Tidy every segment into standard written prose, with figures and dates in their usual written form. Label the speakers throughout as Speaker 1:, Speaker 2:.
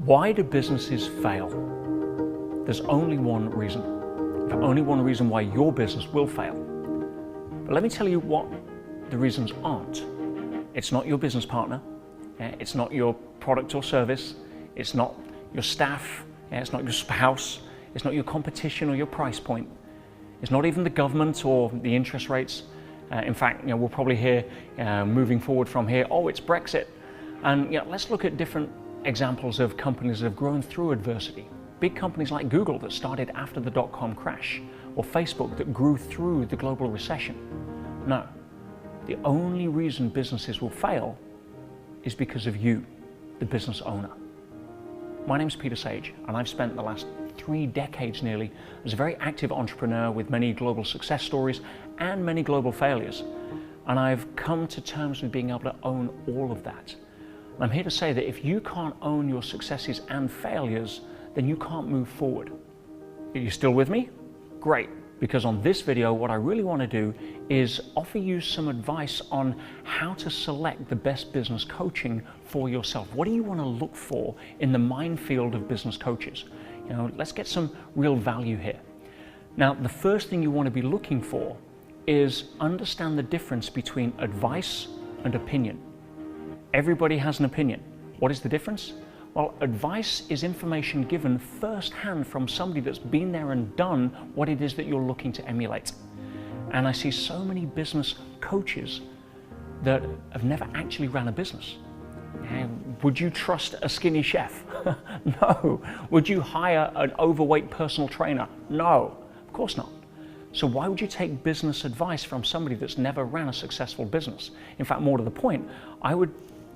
Speaker 1: Why do businesses fail? There's only one reason. In fact, only one reason why your business will fail. But let me tell you what the reasons aren't. It's not your business partner. It's not your product or service. It's not your staff. It's not your spouse. It's not your competition or your price point. It's not even the government or the interest rates. In fact, we'll probably hear moving forward from here, oh, it's Brexit. And let's look at different examples of companies that have grown through adversity. Big companies like Google that started after the dot-com crash, or Facebook that grew through the global recession. No, the only reason businesses will fail is because of you, the business owner. My name's Peter Sage, and I've spent the last 3 decades nearly as a very active entrepreneur with many global success stories and many global failures. And I've come to terms with being able to own all of that. And I'm here to say that if you can't own your successes and failures, then you can't move forward. Are you still with me? Great, because on this video, what I really want to do is offer you some advice on how to select the best business coaching for yourself. What do you want to look for in the minefield of business coaches? Let's get some real value here. Now, the first thing you want to be looking for is understand the difference between advice and opinion. Everybody has an opinion. What is the difference? Well, advice is information given firsthand from somebody that's been there and done what it is that you're looking to emulate. And I see so many business coaches that have never actually ran a business. Would you trust a skinny chef? No. Would you hire an overweight personal trainer? No, of course not. So why would you take business advice from somebody that's never ran a successful business? In fact, more to the point, I would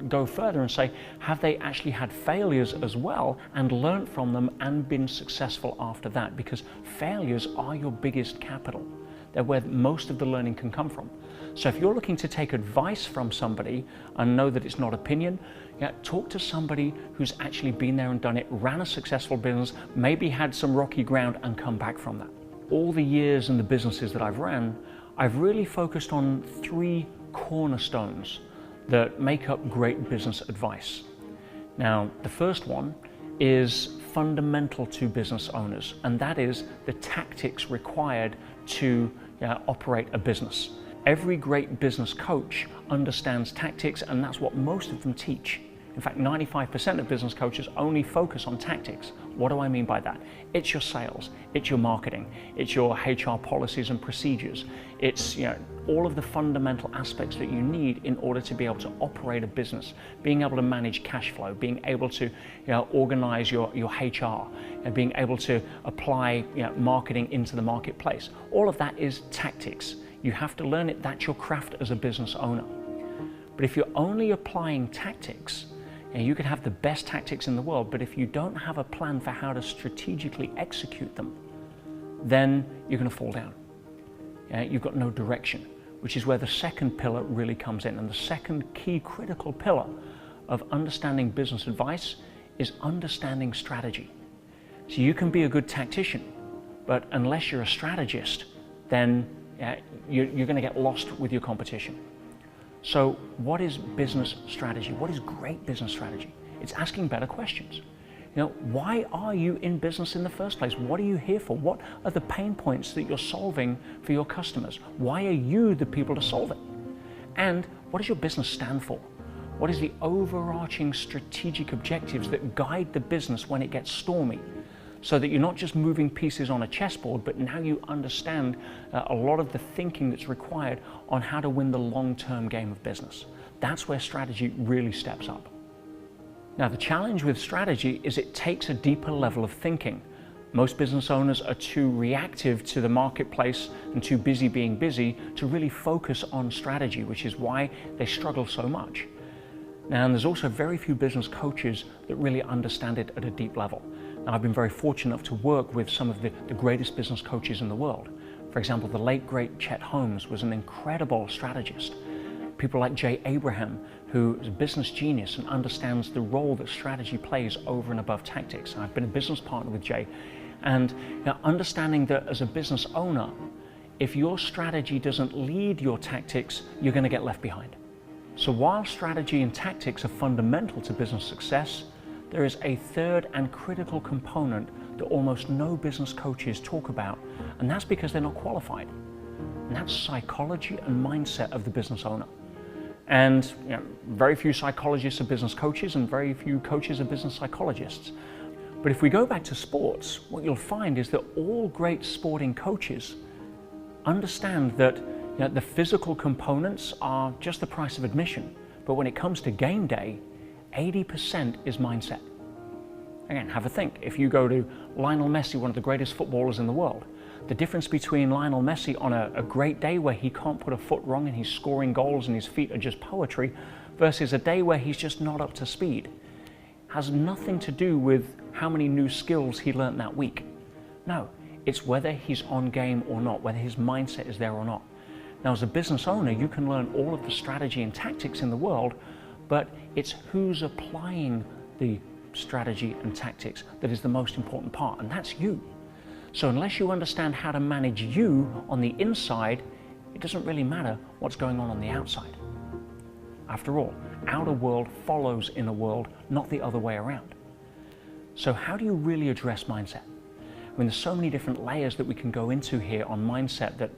Speaker 1: go further and say, have they actually had failures as well and learned from them and been successful after that? Because failures are your biggest capital. They're where most of the learning can come from. So if you're looking to take advice from somebody and know that it's not opinion, talk to somebody who's actually been there and done it, ran a successful business, maybe had some rocky ground and come back from that. All the years in the businesses that I've ran, I've really focused on 3 cornerstones that make up great business advice. Now, the first one is fundamental to business owners, and that is the tactics required to operate a business. Every great business coach understands tactics, and that's what most of them teach. In fact, 95% of business coaches only focus on tactics. What do I mean by that? It's your sales, it's your marketing, it's your HR policies and procedures. It's all of the fundamental aspects that you need in order to be able to operate a business, being able to manage cash flow, being able to organize your HR, and being able to apply marketing into the marketplace. All of that is tactics. You have to learn it. That's your craft as a business owner. But if you're only applying tactics, you could have the best tactics in the world, but if you don't have a plan for how to strategically execute them, then you're going to fall down. You've got no direction, which is where the second pillar really comes in. And the second key critical pillar of understanding business advice is understanding strategy. So you can be a good tactician, but unless you're a strategist, then you're going to get lost with your competition. So what is business strategy? What is great business strategy? It's asking better questions. Why are you in business in the first place? What are you here for? What are the pain points that you're solving for your customers? Why are you the people to solve it? And what does your business stand for? What is the overarching strategic objectives that guide the business when it gets stormy? So that you're not just moving pieces on a chessboard, but now you understand a lot of the thinking that's required on how to win the long-term game of business. That's where strategy really steps up. Now, the challenge with strategy is it takes a deeper level of thinking. Most business owners are too reactive to the marketplace and too busy being busy to really focus on strategy, which is why they struggle so much. Now, and there's also very few business coaches that really understand it at a deep level. Now, I've been very fortunate enough to work with some of the greatest business coaches in the world. For example, the late, great Chet Holmes was an incredible strategist. People like Jay Abraham, who is a business genius and understands the role that strategy plays over and above tactics. I've been a business partner with Jay, and understanding that as a business owner, if your strategy doesn't lead your tactics, you're going to get left behind. So while strategy and tactics are fundamental to business success, there is a third and critical component that almost no business coaches talk about, and that's because they're not qualified. And that's psychology and mindset of the business owner. And very few psychologists are business coaches, and very few coaches are business psychologists. But if we go back to sports, what you'll find is that all great sporting coaches understand that the physical components are just the price of admission. But when it comes to game day, 80% is mindset. Again, have a think. If you go to Lionel Messi, one of the greatest footballers in the world, the difference between Lionel Messi on a great day where he can't put a foot wrong and he's scoring goals and his feet are just poetry, versus a day where he's just not up to speed, has nothing to do with how many new skills he learned that week. No, it's whether he's on game or not, whether his mindset is there or not. Now, as a business owner, you can learn all of the strategy and tactics in the world, but it's who's applying the strategy and tactics that is the most important part, and that's you. So unless you understand how to manage you on the inside, it doesn't really matter what's going on the outside. After all, outer world follows inner world, not the other way around. So how do you really address mindset? I mean, there's so many different layers that we can go into here on mindset that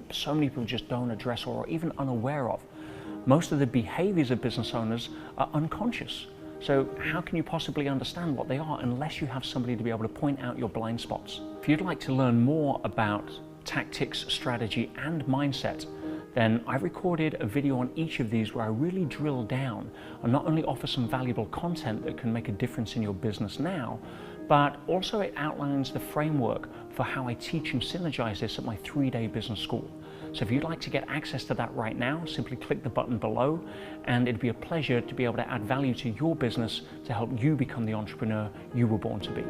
Speaker 1: so many people just don't address or are even unaware of. Most of the behaviors of business owners are unconscious. So how can you possibly understand what they are unless you have somebody to be able to point out your blind spots? If you'd like to learn more about tactics, strategy, and mindset, then I've recorded a video on each of these where I really drill down and not only offer some valuable content that can make a difference in your business now, but also it outlines the framework for how I teach and synergize this at my 3-day business school. So if you'd like to get access to that right now, simply click the button below, and it'd be a pleasure to be able to add value to your business to help you become the entrepreneur you were born to be.